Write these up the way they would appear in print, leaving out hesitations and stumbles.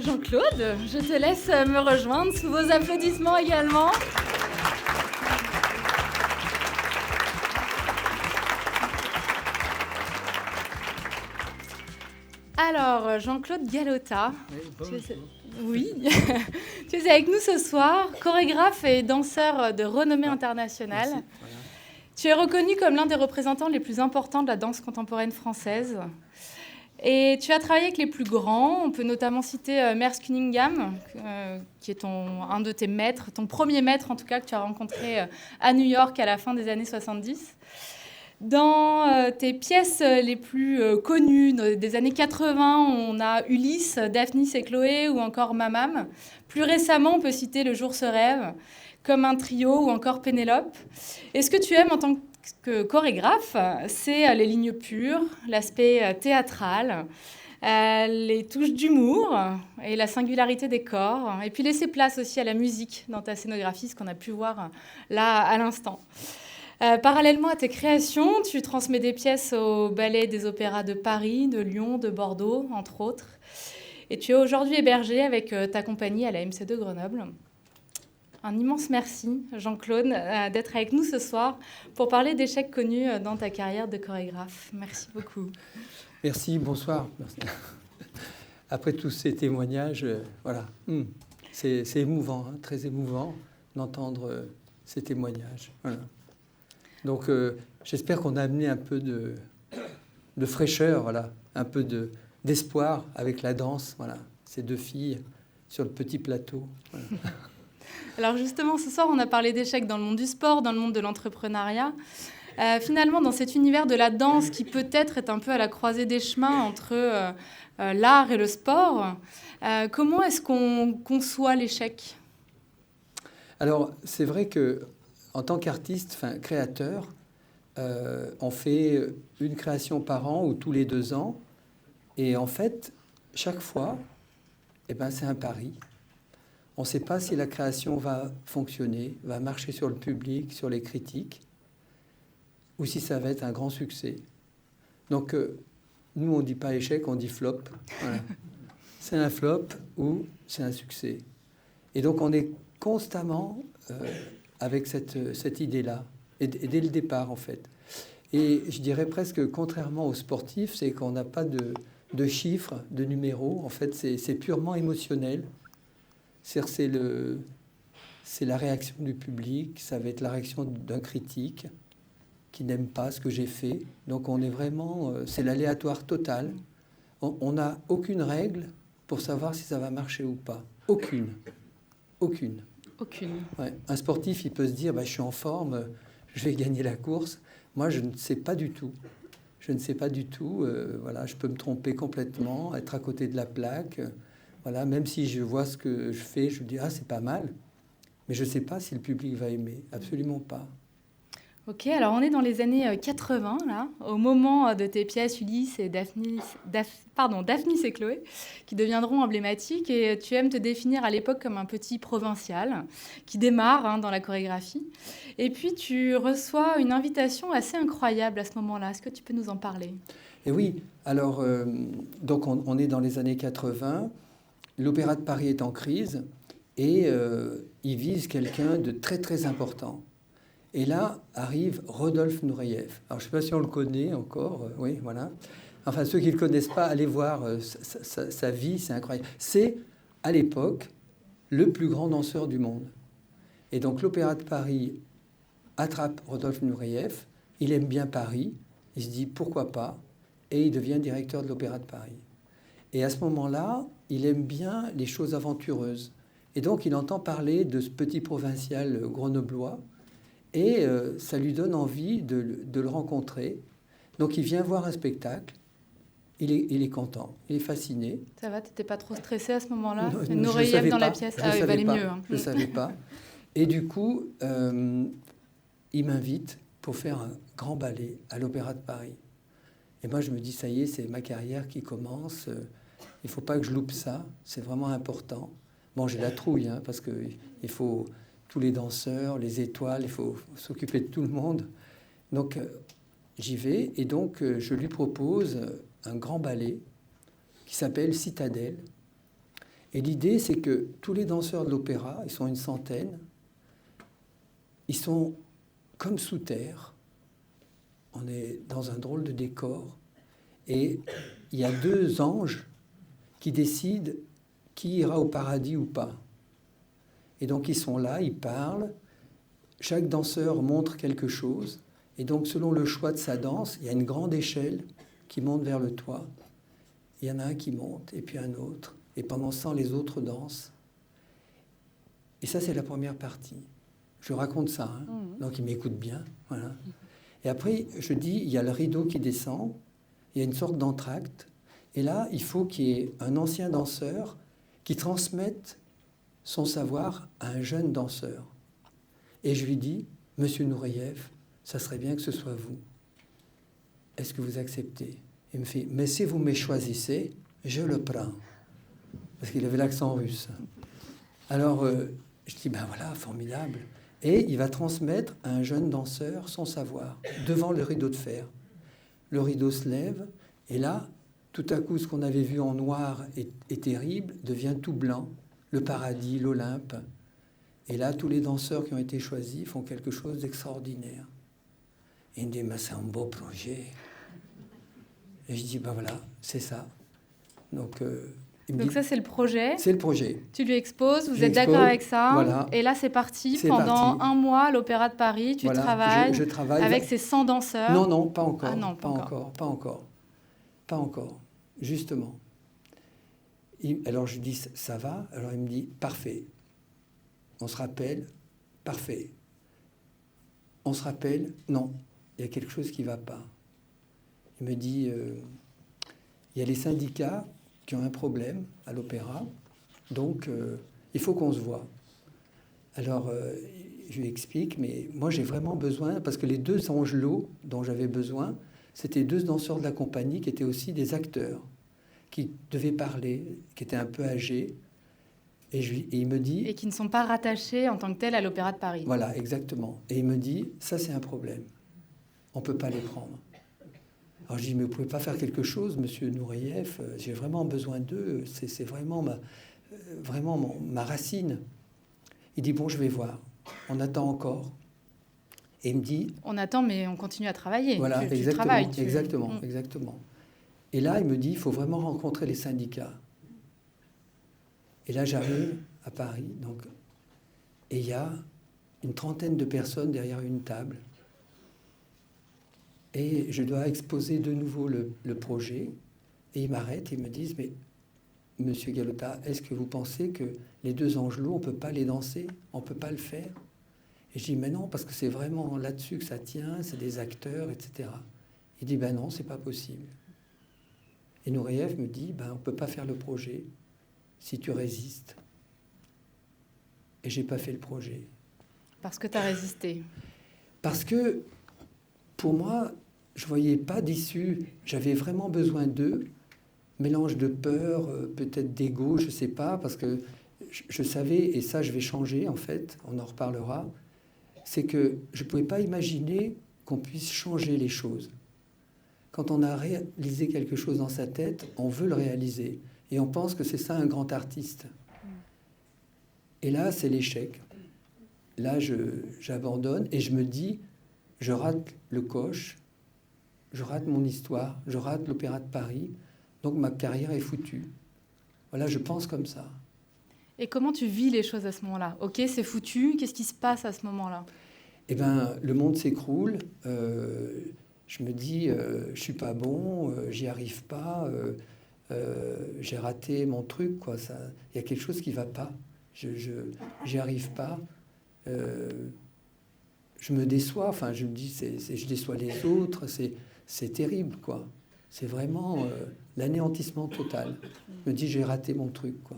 Jean-Claude, je te laisse me rejoindre sous vos applaudissements également. Alors, Jean-Claude Galota, oui, tu es avec nous ce soir, chorégraphe et danseur de renommée internationale. Merci. Voilà. Tu es reconnu comme l'un des représentants les plus importants de la danse contemporaine française. Et tu as travaillé avec les plus grands. On peut notamment citer Merce Cunningham, qui est un de tes maîtres, ton premier maître en tout cas, que tu as rencontré à New York à la fin des années 70. Dans tes pièces les plus connues des années 80, on a Ulysse, Daphnis et Chloé ou encore Mamam. Plus récemment, on peut citer Le jour se rêve, Comme un trio ou encore Pénélope. Et ce que tu aimes en tant que chorégraphe, c'est les lignes pures, l'aspect théâtral, les touches d'humour et la singularité des corps. Et puis laisser place aussi à la musique dans ta scénographie, ce qu'on a pu voir là à l'instant. Parallèlement à tes créations, tu transmets des pièces au Ballet des Opéras de Paris, de Lyon, de Bordeaux, entre autres. Et tu es aujourd'hui hébergé avec ta compagnie à la MC2 Grenoble. Un immense merci, Jean-Claude, d'être avec nous ce soir pour parler d'échecs connus dans ta carrière de chorégraphe. Merci beaucoup. Merci, bonsoir. Merci. Après tous ces témoignages, voilà, c'est émouvant, hein, très émouvant d'entendre ces témoignages. Voilà. Donc, j'espère qu'on a amené un peu de fraîcheur, voilà, un peu d'espoir avec la danse, voilà, ces deux filles sur le petit plateau. Voilà. Alors justement, ce soir, on a parlé d'échecs dans le monde du sport, dans le monde de l'entrepreneuriat. Finalement, dans cet univers de la danse qui peut-être est un peu à la croisée des chemins entre l'art et le sport, comment est-ce qu'on conçoit l'échec ? Alors, c'est vrai que en tant qu'artiste, créateur, on fait une création par an ou tous les 2 ans. Et en fait, chaque fois, c'est un pari. On ne sait pas si la création va fonctionner, va marcher sur le public, sur les critiques, ou si ça va être un grand succès. Donc, nous, on ne dit pas échec, on dit flop. Voilà. C'est un flop ou c'est un succès. Et donc, on est constamment avec cette idée-là, et dès le départ, en fait. Et je dirais presque, contrairement aux sportifs, c'est qu'on n'a pas de chiffres, de numéros. En fait, c'est purement émotionnel. C'est la réaction du public, ça va être la réaction d'un critique qui n'aime pas ce que j'ai fait. Donc on est vraiment... c'est l'aléatoire total. On n'a aucune règle pour savoir si ça va marcher ou pas. Aucune. Ouais. Un sportif, il peut se dire, je suis en forme, je vais gagner la course. Moi, je ne sais pas du tout. Voilà, je peux me tromper complètement, être à côté de la plaque. Voilà, même si je vois ce que je fais, je me dis, c'est pas mal. Mais je ne sais pas si le public va aimer. Absolument pas. Ok, alors on est dans les années 80, là, au moment de tes pièces Ulysse et Daphnis et Chloé, qui deviendront emblématiques. Et tu aimes te définir à l'époque comme un petit provincial qui démarre dans la chorégraphie. Et puis tu reçois une invitation assez incroyable à ce moment-là. Est-ce que tu peux nous en parler ? Et oui, alors, donc on est dans les années 80. L'Opéra de Paris est en crise et il vise quelqu'un de très très important. Et là arrive Rodolphe Nureyev. Alors je ne sais pas si on le connaît encore, oui, voilà. Enfin, ceux qui ne le connaissent pas, allez voir sa vie, c'est incroyable. C'est, à l'époque, le plus grand danseur du monde. Et donc l'Opéra de Paris attrape Rodolphe Nureyev, il aime bien Paris, il se dit pourquoi pas, et il devient directeur de l'Opéra de Paris. Et à ce moment-là, il aime bien les choses aventureuses. Et donc, il entend parler de ce petit provincial grenoblois. Et ça lui donne envie de le rencontrer. Donc, il vient voir un spectacle. Il est content. Il est fasciné. Ça va, tu n'étais pas trop stressé à ce moment-là ? Nureyev dans la pièce. Il valait mieux. Hein. Je ne savais pas. Et du coup, il m'invite pour faire un grand ballet à l'Opéra de Paris. Et moi, je me dis, ça y est, c'est ma carrière qui commence. Il ne faut pas que je loupe ça. C'est vraiment important. Bon, j'ai la trouille, parce qu'il faut tous les danseurs, les étoiles, il faut s'occuper de tout le monde. Donc, j'y vais. Et donc, je lui propose un grand ballet qui s'appelle Citadelle. Et l'idée, c'est que tous les danseurs de l'opéra, ils sont une centaine, ils sont comme sous terre. On est dans un drôle de décor. Et il y a 2 anges qui décident qui ira au paradis ou pas. Et donc ils sont là, ils parlent. Chaque danseur montre quelque chose. Et donc selon le choix de sa danse, il y a une grande échelle qui monte vers le toit. Il y en a un qui monte, et puis un autre. Et pendant ce temps, les autres dansent. Et ça, c'est la première partie. Je raconte ça, hein. Donc ils m'écoutent bien. Voilà. Et après, je dis, il y a le rideau qui descend, il y a une sorte d'entracte. Et là, il faut qu'il y ait un ancien danseur qui transmette son savoir à un jeune danseur. Et je lui dis, Monsieur Nureyev, ça serait bien que ce soit vous. Est-ce que vous acceptez? Il me fait, mais si vous me choisissez, je le prends. Parce qu'il avait l'accent russe. Alors, je dis, ben voilà, formidable. Et il va transmettre à un jeune danseur son savoir, devant le rideau de fer. Le rideau se lève, et là, tout à coup, ce qu'on avait vu en noir et terrible devient tout blanc. Le paradis, l'Olympe. Et là, tous les danseurs qui ont été choisis font quelque chose d'extraordinaire. Et il me dit, mais c'est un beau projet. Et je dis, ben voilà, c'est ça. Donc, il me dit, ça, c'est le projet. C'est le projet. Tu lui exposes, vous êtes d'accord avec ça. Voilà. Et là, c'est parti. C'est Pendant parti. un mois, à l'Opéra de Paris, tu Voilà. travailles, Je travaille avec ces 100 danseurs. Non, non, pas encore. Ah non, pas encore. Pas encore. Pas encore. Justement. Alors, je dis, ça va? Alors, il me dit, parfait. On se rappelle? Parfait. On se rappelle? Non. Il y a quelque chose qui ne va pas. Il me dit, il y a les syndicats qui ont un problème à l'opéra, donc il faut qu'on se voit. Alors, je lui explique, mais moi j'ai vraiment besoin, parce que les 2 angelots dont j'avais besoin, c'était 2 danseurs de la compagnie qui étaient aussi des acteurs, qui devaient parler, qui étaient un peu âgés. Et il me dit... Et qui ne sont pas rattachés en tant que tels à l'Opéra de Paris. Voilà, exactement. Et il me dit, ça c'est un problème. On ne peut pas les prendre. Alors je dis, mais vous ne pouvez pas faire quelque chose, Monsieur Nureyev, j'ai vraiment besoin d'eux, c'est vraiment ma racine. Il dit, bon, je vais voir, on attend encore. Et il me dit... On attend, mais on continue à travailler. Voilà, tu exactement, travailles. Exactement. Et là, il me dit, il faut vraiment rencontrer les syndicats. Et là, j'arrive à Paris, donc, et il y a une trentaine de personnes derrière une table. Et je dois exposer de nouveau le projet. Et ils m'arrêtent et ils me disent, mais Monsieur Galota, est-ce que vous pensez que les 2 angelots, on ne peut pas les danser? On ne peut pas le faire? Et je dis, mais non, parce que c'est vraiment là-dessus que ça tient, c'est des acteurs, etc. Il dit, ben non, c'est pas possible. Et Nureyev me dit, ben on ne peut pas faire le projet si tu résistes. Et j'ai pas fait le projet. Parce que tu as résisté. Parce que, pour moi, je voyais pas d'issue. J'avais vraiment besoin d'eux. Mélange de peur, peut-être d'ego, je sais pas, parce que je savais, et ça je vais changer en fait, on en reparlera, c'est que je pouvais pas imaginer qu'on puisse changer les choses. Quand on a réalisé quelque chose dans sa tête, on veut le réaliser. Et on pense que c'est ça un grand artiste. Et là, c'est l'échec. Là, j'abandonne et je me dis, je rate le coche, je rate mon histoire, je rate l'Opéra de Paris, donc ma carrière est foutue. Voilà, je pense comme ça. Et comment tu vis les choses à ce moment-là? Ok, c'est foutu, qu'est-ce qui se passe à ce moment-là? Eh bien, le monde s'écroule. Je me dis, je suis pas bon, j'y arrive pas, j'ai raté mon truc, quoi. Il y a quelque chose qui va pas. J'y arrive pas. Je me déçois. Enfin, je me dis, je déçois les autres. C'est terrible, quoi. C'est vraiment l'anéantissement total. Je me dis, j'ai raté mon truc, quoi.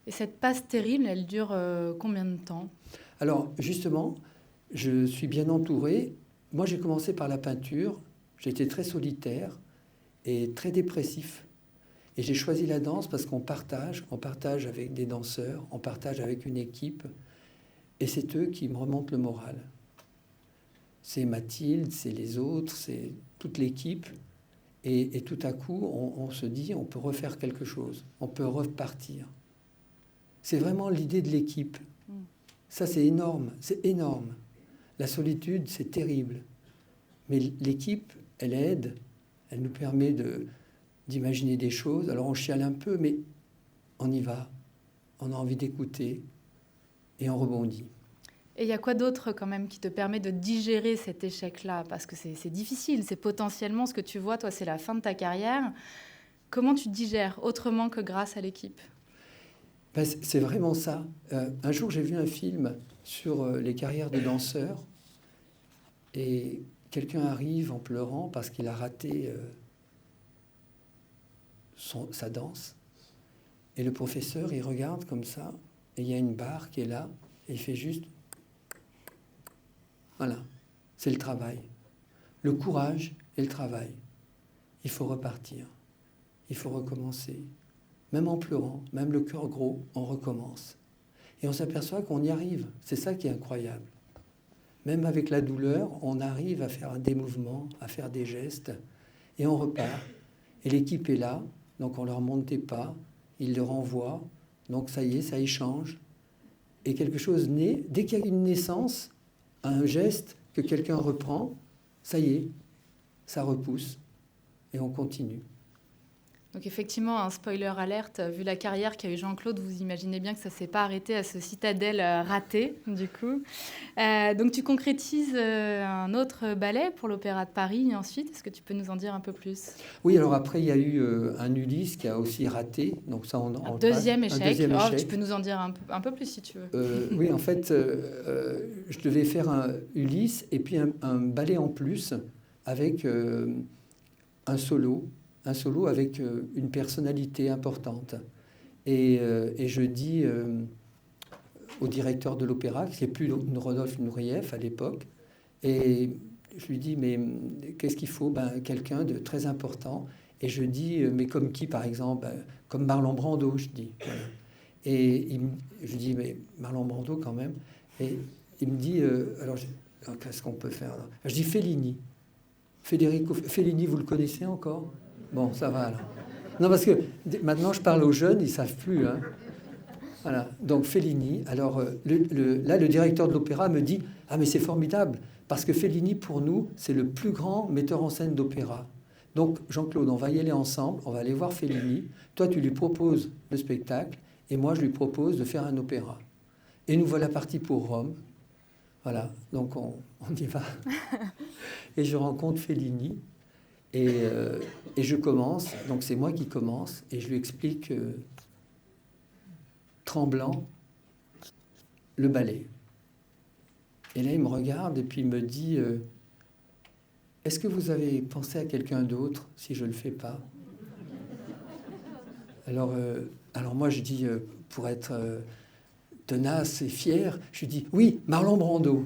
Et cette passe terrible, elle dure combien de temps? Alors, justement, je suis bien entouré. Moi, j'ai commencé par la peinture. J'étais très solitaire et très dépressif. Et j'ai choisi la danse parce qu'on partage avec des danseurs, on partage avec une équipe. Et c'est eux qui me remontent le moral. C'est Mathilde, c'est les autres, c'est toute l'équipe. Et tout à coup, on se dit, on peut refaire quelque chose, on peut repartir. C'est vraiment l'idée de l'équipe. Ça, c'est énorme, c'est énorme. La solitude, c'est terrible. Mais l'équipe, elle aide, elle nous permet d'imaginer des choses. Alors on chiale un peu, mais on y va. On a envie d'écouter et on rebondit. Et il y a quoi d'autre quand même qui te permet de digérer cet échec-là? Parce que c'est difficile, c'est potentiellement ce que tu vois, toi, c'est la fin de ta carrière. Comment tu digères autrement que grâce à l'équipe? Ben, c'est vraiment ça. Un jour, j'ai vu un film sur les carrières de danseurs et quelqu'un arrive en pleurant parce qu'il a raté sa danse. Et le professeur, il regarde comme ça et il y a une barre qui est là et il fait juste... Voilà, c'est le travail. Le courage et le travail. Il faut repartir. Il faut recommencer. Même en pleurant, même le cœur gros, on recommence. Et on s'aperçoit qu'on y arrive. C'est ça qui est incroyable. Même avec la douleur, on arrive à faire des mouvements, à faire des gestes, et on repart. Et l'équipe est là, donc on leur monte des pas, ils le renvoient, donc ça y est, ça échange. Et quelque chose naît. Dès qu'il y a une naissance, un geste que quelqu'un reprend, ça y est, ça repousse, et on continue. Donc effectivement, un spoiler alerte, vu la carrière qu'a eu Jean-Claude, vous imaginez bien que ça ne s'est pas arrêté à ce Citadelle raté, du coup. Donc tu concrétises un autre ballet pour l'Opéra de Paris ensuite. Est-ce que tu peux nous en dire un peu plus? Oui, alors après, il y a eu un Ulysse qui a aussi raté. Donc ça, un deuxième échec. Un deuxième échec. Tu peux nous en dire un peu plus si tu veux. Oui, en fait, je devais faire un Ulysse et puis un ballet en plus avec un solo avec une personnalité importante. Et je dis au directeur de l'opéra, qui n'est plus Rodolphe Nureyev à l'époque, et je lui dis, mais qu'est-ce qu'il faut? Quelqu'un de très important. Et je dis, mais comme qui, par exemple? Comme Marlon Brando, je dis. Voilà. Et je dis, mais Marlon Brando quand même. Et il me dit, alors qu'est-ce qu'on peut faire là? Je dis Fellini. Federico Fellini, vous le connaissez encore? Bon, ça va alors. Non, parce que maintenant je parle aux jeunes, ils ne savent plus. Hein. Voilà, donc Fellini. Alors là, le directeur de l'opéra me dit, ah mais c'est formidable, parce que Fellini, pour nous, c'est le plus grand metteur en scène d'opéra. Donc Jean-Claude, on va y aller ensemble, on va aller voir Fellini. Toi, tu lui proposes le spectacle, et moi, je lui propose de faire un opéra. Et nous voilà partis pour Rome. Voilà, donc on y va. Et je rencontre Fellini. Et je commence, donc c'est moi qui commence, et je lui explique, tremblant, le ballet. Et là, il me regarde et puis il me dit, est-ce que vous avez pensé à quelqu'un d'autre si je ne le fais pas? Alors moi, je dis, pour être tenace et fier, je dis, oui, Marlon Brando.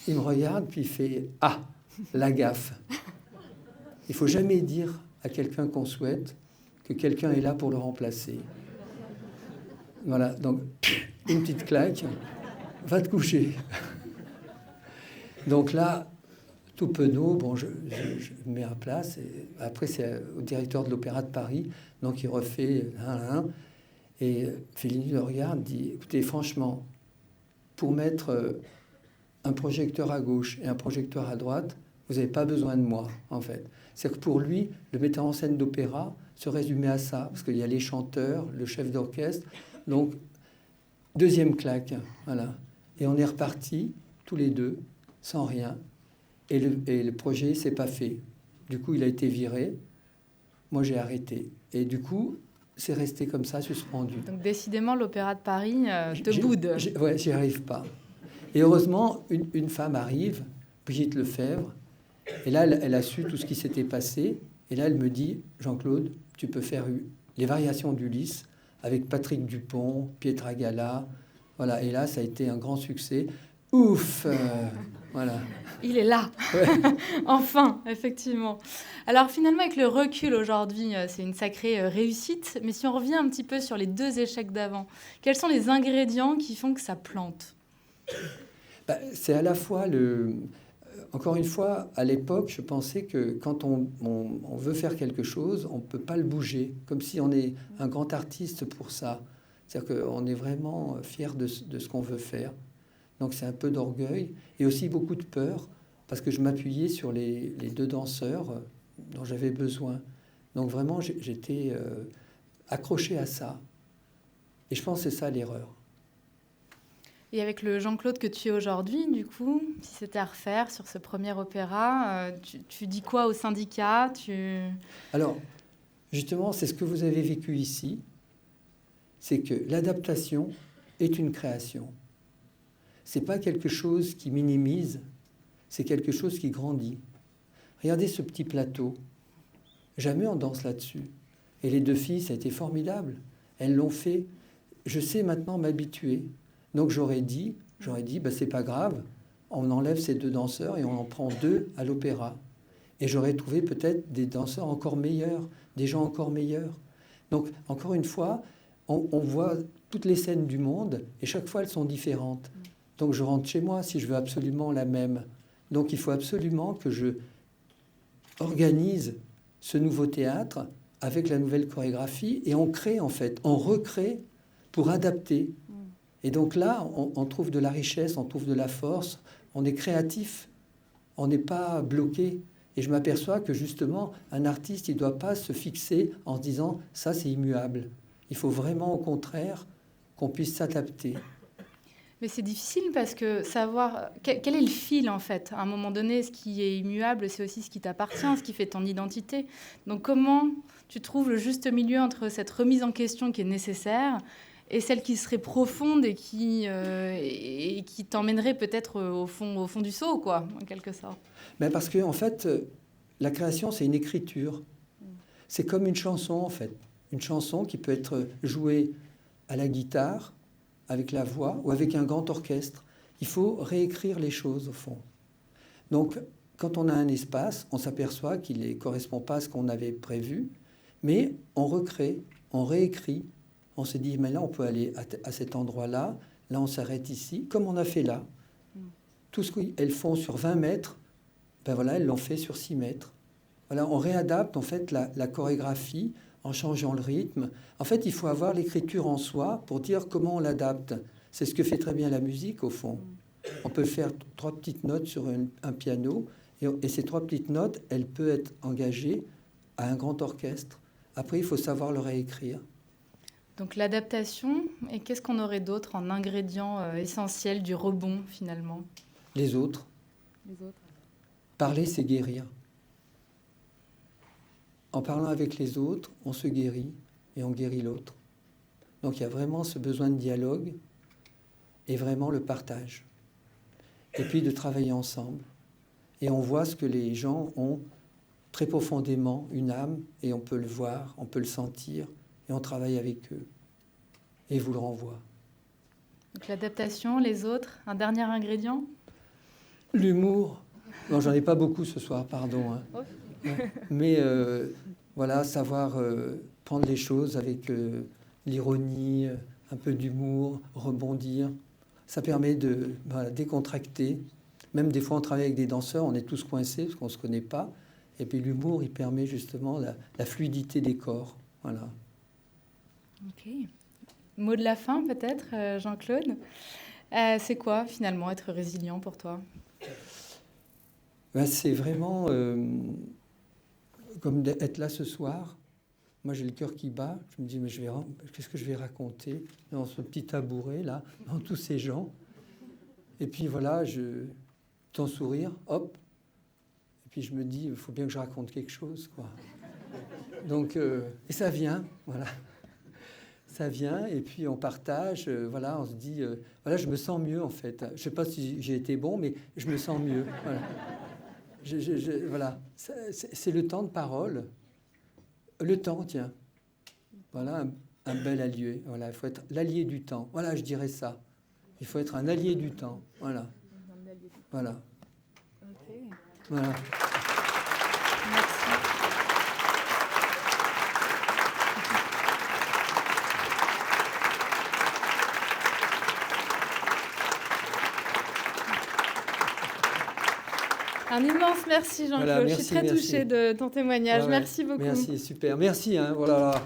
Il me regarde, puis il fait, ah, la gaffe. Il ne faut jamais dire à quelqu'un qu'on souhaite que quelqu'un est là pour le remplacer. Voilà, donc une petite claque, va te coucher. Donc là, tout penaud, bon, je me mets à place. Et après, c'est au directeur de l'Opéra de Paris, donc il refait et Fellini le regarde, dit, écoutez, franchement, pour mettre un projecteur à gauche et un projecteur à droite, vous n'avez pas besoin de moi, en fait. C'est que pour lui, le metteur en scène d'opéra se résumait à ça, parce qu'il y a les chanteurs, le chef d'orchestre. Donc, deuxième claque, voilà. Et on est repartis, tous les deux, sans rien. Et le projet s'est pas fait. Du coup, il a été viré. Moi, j'ai arrêté. Et du coup, c'est resté comme ça, suspendu. Donc, décidément, l'Opéra de Paris te boude. Ouais, j'y arrive pas. Et heureusement, une femme arrive, Brigitte Lefebvre, et là, elle a su tout ce qui s'était passé. Et là, elle me dit, Jean-Claude, tu peux faire les variations d'Ulysse avec Patrick Dupont, Pietra Gala. Voilà, et là, ça a été un grand succès. Ouf Voilà. Il est là. Ouais. Enfin, effectivement. Alors finalement, avec le recul aujourd'hui, c'est une sacrée réussite. Mais si on revient un petit peu sur les deux échecs d'avant, quels sont les ingrédients qui font que ça plante? C'est à la fois encore une fois, à l'époque, je pensais que quand on veut faire quelque chose, on ne peut pas le bouger, comme si on est un grand artiste pour ça. C'est-à-dire qu'on est vraiment fier de ce qu'on veut faire. Donc c'est un peu d'orgueil et aussi beaucoup de peur, parce que je m'appuyais sur les deux danseurs dont j'avais besoin. Donc vraiment, j'étais accroché à ça. Et je pense que c'est ça l'erreur. Et avec le Jean-Claude que tu es aujourd'hui, du coup, si c'était à refaire sur ce premier opéra, tu dis quoi au syndicat? Alors, justement, c'est ce que vous avez vécu ici. C'est que l'adaptation est une création. C'est pas quelque chose qui minimise, c'est quelque chose qui grandit. Regardez ce petit plateau. Jamais on danse là-dessus. Et les deux filles, ça a été formidable. Elles l'ont fait. Je sais maintenant m'habituer. Donc j'aurais dit, bah, c'est pas grave, on enlève ces deux danseurs et on en prend deux à l'opéra. Et j'aurais trouvé peut-être des danseurs encore meilleurs, des gens encore meilleurs. Donc encore une fois, on voit toutes les scènes du monde et chaque fois elles sont différentes. Donc je rentre chez moi si je veux absolument la même. Donc il faut absolument que je organise ce nouveau théâtre avec la nouvelle chorégraphie et on crée en fait, on recrée pour adapter. Et donc là, on trouve de la richesse, on trouve de la force, on est créatif, on n'est pas bloqué. Et je m'aperçois que justement, un artiste, il ne doit pas se fixer en se disant « ça, c'est immuable ». Il faut vraiment, au contraire, qu'on puisse s'adapter. Mais c'est difficile parce que savoir... Quel est le fil, en fait? À un moment donné, ce qui est immuable, c'est aussi ce qui t'appartient, ce qui fait ton identité. Donc comment tu trouves le juste milieu entre cette remise en question qui est nécessaire et celle qui serait profonde et qui t'emmènerait peut-être au fond du seau, quoi, en quelque sorte? Mais parce que, en fait, la création, c'est une écriture. C'est comme une chanson, en fait. Une chanson qui peut être jouée à la guitare, avec la voix ou avec un grand orchestre. Il faut réécrire les choses, au fond. Donc, quand on a un espace, on s'aperçoit qu'il ne correspond pas à ce qu'on avait prévu, mais on recrée, on réécrit. On se dit, mais là, on peut aller à cet endroit-là. Là, on s'arrête ici, comme on a fait là. Tout ce qu'elles font sur 20 mètres, ben voilà, elles l'ont fait sur 6 mètres. Voilà, on réadapte, en fait, la chorégraphie en changeant le rythme. En fait, il faut avoir l'écriture en soi pour dire comment on l'adapte. C'est ce que fait très bien la musique, au fond. On peut faire 3 petites notes sur un piano, et ces 3 petites notes, elles peuvent être engagées à un grand orchestre. Après, il faut savoir le réécrire. Donc l'adaptation, et qu'est-ce qu'on aurait d'autre en ingrédient essentiel du rebond, finalement? Les autres. Parler, c'est guérir. En parlant avec les autres, on se guérit et on guérit l'autre. Donc il y a vraiment ce besoin de dialogue et vraiment le partage. Et puis de travailler ensemble. Et on voit ce que les gens ont très profondément, une âme, et on peut le voir, on peut le sentir, et on travaille avec eux. Et ils vous le renvoient. Donc l'adaptation, les autres, un dernier ingrédient? L'humour. Non, j'en ai pas beaucoup ce soir, pardon. Hein. Ouais. Mais voilà, savoir prendre les choses avec l'ironie, un peu d'humour, rebondir. Ça permet de décontracter. Même des fois, on travaille avec des danseurs, on est tous coincés parce qu'on ne se connaît pas. Et puis l'humour, il permet justement la fluidité des corps. Voilà. Ok. Mot de la fin, peut-être, Jean-Claude. C'est quoi, finalement, être résilient pour toi? Ben, c'est vraiment comme d'être là ce soir. Moi, j'ai le cœur qui bat. Je me dis, mais qu'est-ce que je vais raconter dans ce petit tabouret, là, dans tous ces gens? Et puis voilà, ton sourire, hop. Et puis je me dis, il faut bien que je raconte quelque chose, quoi. Donc, et ça vient, voilà. Ça vient, et puis on partage, voilà, on se dit, voilà, je me sens mieux, en fait. Je ne sais pas si j'ai été bon, mais je me sens mieux, voilà. Voilà, c'est le temps de parole. Le temps, tiens. Voilà un bel allié. Voilà, il faut être l'allié du temps. Voilà, je dirais ça. Il faut être un allié du temps. Voilà. Voilà. Okay. Voilà. Merci. Un immense merci Jean-Claude. Voilà, Je suis très touchée de ton témoignage. Ouais, merci beaucoup. Merci, super. Merci. Hein, voilà.